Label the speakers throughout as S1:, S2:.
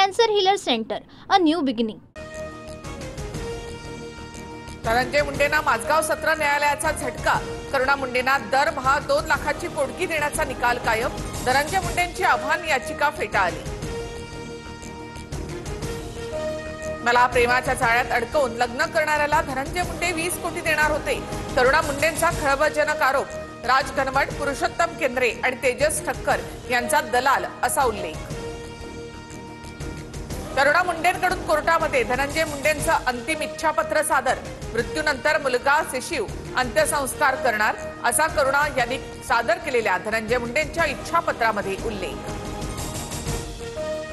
S1: Cancer Healer Center, a new beginning.
S2: Dhananjay मुंडेंना Mazgaon सत्र न्यायालयाचा झटका. करुणा मुंडेंना दरमहा 2 लाखाची पोटगी देण्याचा निकाल कायम. धनंजय मुंडेंची आव्हान याचिका फेटाळली. मला प्रेमाच्या जाळ्यात अडकवून लग्न करणाऱ्याला धनंजय मुंडे 20 कोटी देणार होते. करुणा मुंडेंचा खळबळजनक आरोप. राज घनवट, पुरुषोत्तम केंद्रे आणि तेजस ठक्कर यांचा दलाल असा उल्लेख. करुणा मुंडेंकडून कोर्टामध्ये धनंजय मुंडेंचं अंतिम इच्छापत्र सादर. मृत्यूनंतर मुलगा शिशिव अंत्यसंस्कार करणार असा करुणा यांनी सादर केलेल्या धनंजय मुंडेंच्या इच्छापत्रामध्ये उल्लेख.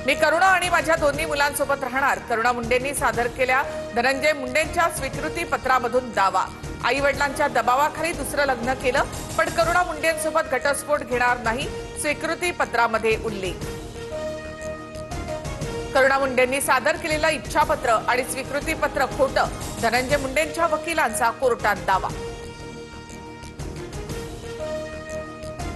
S2: मी करुणा आणि माझ्या दोन्ही मुलांसोबत राहणार. करुणा मुंडेंनी सादर केल्या धनंजय मुंडेंच्या स्वीकृती पत्रामधून दावा. आई वडिलांच्या दबावाखाली दुसरं लग्न केलं, पण करुणा मुंडेंसोबत घटस्फोट घेणार नाही, स्वीकृती पत्रामध्ये उल्लेख. करुणा मुंडेंनी सादर केलेलं इच्छापत्र आणि स्वीकृती पत्र खोटं, धनंजय मुंडेंच्या वकिलांचा कोर्टात दावा.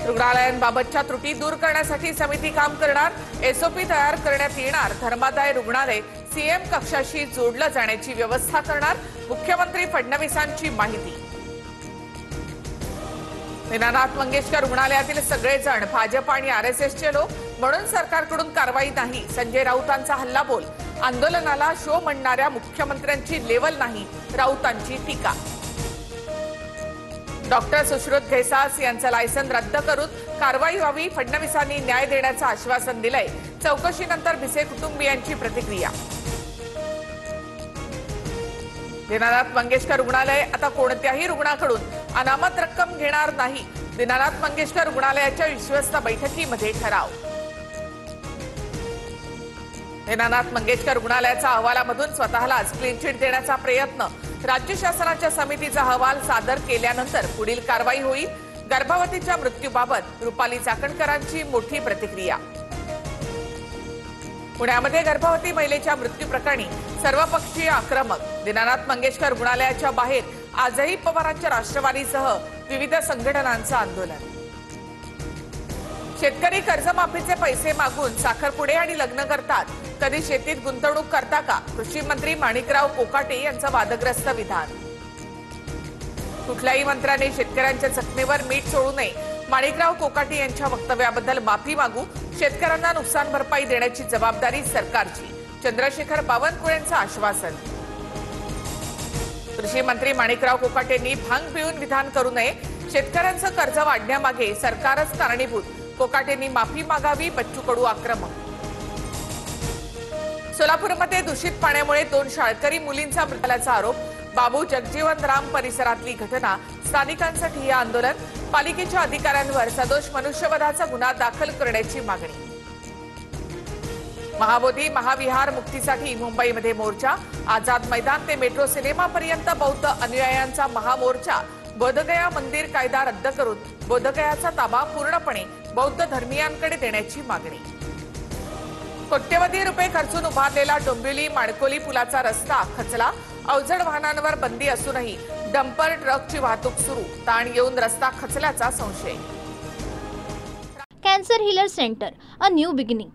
S2: रुग्णालयांबाबतच्या त्रुटी दूर करण्यासाठी समिती काम करणार. एसओपी तयार करण्यात येणार. धर्मादाय रुग्णालय सीएम कक्षाशी जोडलं जाण्याची व्यवस्था करणार. मुख्यमंत्री फडणवीसांची माहिती. दीनानाथ मंगेशकर रुग्णालयातील सगळेजण भाजप आणि आरएसएसचे लोक, म्हणून सरकारकडून कारवाई नाही. संजय राऊतांचा हल्लाबोल. आंदोलनाला शो म्हणणाऱ्या मुख्यमंत्र्यांची लेवल नाही, राऊतांची टीका. डॉक्टर सुश्रुत घैसास यांचं लायसन रद्द करून कारवाई व्हावी. फडणवीसांनी न्याय देण्याचं आश्वासन दिलंय. चौकशीनंतर भिसे कुटुंबियांची प्रतिक्रिया. दीनानाथ मंगेशकर रुग्णालय आता कोणत्याही रुग्णाकडून अनामत रक्कम घेणार नाही. दीनानाथ मंगेशकर रुग्णालयाच्या विश्वस्त बैठकीमध्ये ठराव. दीनानाथ मंगेशकर रुग्णालयाच्या अहवालामधून स्वतःलाच क्लीन चिट देण्याचा प्रयत्न. राज्य शासनाच्या समितीचा अहवाल सादर केल्यानंतर पुढील कारवाई होईल. गर्भवतीच्या मृत्यूबाबत रुपाली चाकणकरांची मोठी प्रतिक्रिया. पुण्यामध्ये गर्भवती महिलेच्या मृत्यूप्रकरणी सर्वपक्षीय आक्रमक. दीनानाथ मंगेशकर रुग्णालयाच्या बाहेर आजही पवारांच्या राष्ट्रवादीसह विविध संघटनांचं आंदोलन. शेतकरी कर्जमाफीचे पैसे मागून साखरपुडे आणि लग्न करतात. कधी शेतीत गुंतवणूक करता का? कृषी मंत्री माणिकराव कोकाटे यांचं वादग्रस्त विधान. कुठल्याही मंत्र्याने शेतकऱ्यांच्या जखमेवर मीठ सोडू नये. माणिकराव कोकाटे यांच्या वक्तव्याबद्दल माफी मागू. शेतकऱ्यांना नुकसान भरपाई देण्याची जबाबदारी सरकारची. चंद्रशेखर बावनकुळेंचं आश्वासन. कृषी मंत्री माणिकराव कोकाटेंनी भांग पिऊन विधान करू नये. शेतकऱ्यांचं कर्ज वाढण्यामागे सरकारच कारणीभूत. कोकाटेंनी माफी मागावी. बच्चू कडू आक्रमक. सोलापूरमध्ये दूषित पाण्यामुळे 2 शाळकरी मुलींचा मृत्यू झाल्याचा आरोप. बाबू जगजीवन राम परिसरातली घटना. स्थानिकांसाठी हे आंदोलन. पालिकेच्या अधिकाऱ्यांवर सदोष मनुष्यवधाचा गुन्हा दाखल करण्याची मागणी. महाबोधी महाविहार मुक्तीसाठी मुंबईमध्ये मोर्चा. आझाद मैदान ते मेट्रो सिनेमापर्यंत बौद्ध अनुयायांचा महामोर्चा. बोधगया मंदिर कायदा रद्द करून बोधगयाचा ताबा पूर्णपणे बौद्ध धर्मीयांकडे देण्याची मागणी. कोट्यवधी रुपये खर्चून उभारलेला डोंबिवली माडकोली पुलाचा रस्ता खचला. अवजड वाहनांवर बंदी असूनही डंपर ट्रकची वाहतूक सुरू. ताण येऊन रस्ता खचल्याचा संशय.
S1: Cancer Healer Center, a new beginning.